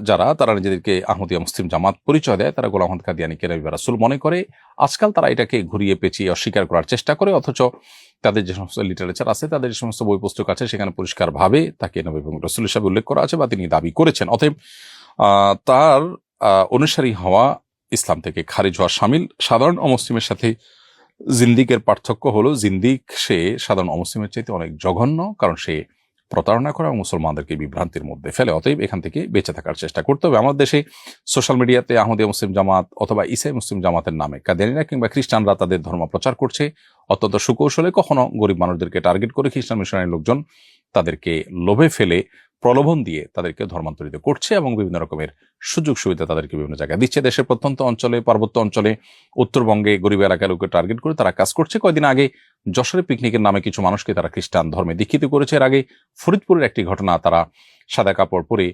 যারা তারা নিজেদেরকে আহমদিয়া মুসলিম জামাত পরিচয় দেয়, তারা গোলাম আহমদ কাদিয়ানীকে নবী রাসূল মনে করে। আজকাল তারা এটাকে ঘুরিয়ে পেঁচিয়ে অস্বীকার করার চেষ্টা করে, অথচ তাদের যে সমস্ত লিটারেচার আছে, তাদের যে সমস্ত বই পুস্তক আছে, সেখানে পরিষ্কারভাবে তাকে নবী এবং রাসূল হিসেবে উল্লেখ করা আছে বা তিনি দাবি করেছেন। অতএব তার অনুসারী হওয়া ইসলাম থেকে খারিজ হওয়া শামিল। সাধারণ অমুসলিমের সাথে জিন্দিকের পার্থক্য হলো, জিন্দিক সে সাধারণ অমুসলিমের চাইতে অনেক জঘন্য, কারণ সে প্রতারণা করে এবং মুসলমানদেরকে বিভ্রান্তির মধ্যে ফেলে। অতএব এখান থেকে বেঁচে থাকার চেষ্টা করতে হবে। আমাদের দেশে সোশ্যাল মিডিয়াতে আহমদিয়া মুসলিম জামাত অথবা ইসাই মুসলিম জামাতের নামে কাদিয়ানীরা কিংবা খ্রিস্টানরা তাদের ধর্ম প্রচার করছে অত্যন্ত সুকৌশলে। কখনো গরিব মানুষদেরকে টার্গেট করে খ্রিস্টান মিশনারি লোকজন তাদেরকে লোভে ফেলে, প্রলোভন দিয়ে তাদেরকে ধর্মান্তরিত করছে এবং বিভিন্ন রকমের সুযোগ সুবিধা তাদেরকে বিভিন্ন জায়গায় দিচ্ছে। দেশের প্রত্যন্ত অঞ্চলে, পার্বত্য অঞ্চলে, উত্তরবঙ্গে গরিব এলাকার লোককে টার্গেট করে তারা কাজ করছে। কয়েকদিন আগে যশোরে পিকনিকের নামে কিছু মানুষকে তারা খ্রিস্টান ধর্মে দীক্ষিত করেছে। এর আগে ফরিদপুরের একটি ঘটনা, তারা সাদা কাপড় পরে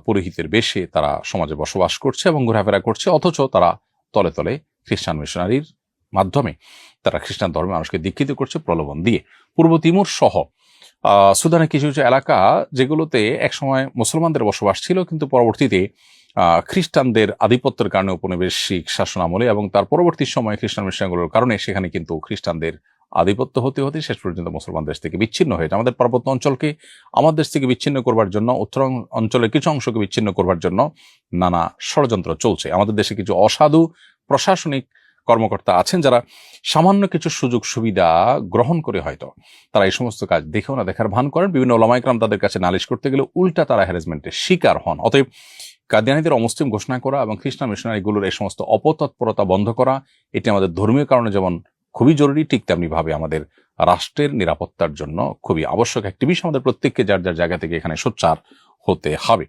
পুরোহিতের বেশে তারা সমাজে বসবাস করছে এবং ঘোরাফেরা করছে, অথচ তারা তলে তলে খ্রিস্টান মিশনারির মাধ্যমে তারা খ্রিস্টান ধর্মে মানুষকে দীক্ষিত করছে প্রলোভন দিয়ে। পূর্ব তিমুর সহ সুদানের কিছু কিছু এলাকা, যেগুলোতে একসময় মুসলমানদের বসবাস ছিল, কিন্তু পরবর্তীতে খ্রিস্টানদের আধিপত্যের কারণে উপনিবেশিক শাসনামলে এবং তার পরবর্তী সময়ে খ্রিস্টান মিশনগুলোর কারণে সেখানে কিন্তু খ্রিস্টানদের আধিপত্য হতে হতে শেষ পর্যন্ত মুসলমান দেশ থেকে বিচ্ছিন্ন হয়েছে। আমাদের পার্বত্য অঞ্চলকে আমাদের দেশ থেকে বিচ্ছিন্ন করবার জন্য, উত্তর অঞ্চলের কিছু অংশকে বিচ্ছিন্ন করবার জন্য নানা ষড়যন্ত্র চলছে। আমাদের দেশে কিছু অসাধু প্রশাসনিক কর্মকর্তা আছেন যারা সামান্য কিছু সুযোগ সুবিধা গ্রহণ করে হয়তো তারা এই সমস্ত কাজ দেখেও না দেখার ভান করেন। বিভিন্ন ওলামা ইকরাম তাদের কাছে নালিশ করতে গেলে উল্টা তারা হ্যারাসমেন্টের শিকার হন। অতএব কাদিয়ানীদের অমুসলিম ঘোষণা করা এবং খ্রিস্টান মিশনারিগুলোর এই সমস্ত অপতৎপরতা বন্ধ করা, এটি আমাদের ধর্মীয় কারণে যেমন খুবই জরুরি, ঠিক তেমনি ভাবে আমাদের রাষ্ট্রের নিরাপত্তার জন্য খুবই আবশ্যক একটি বিষয়। আমাদের প্রত্যেককে যার যার জায়গা থেকে এখানে সোচ্চার হতে হবে।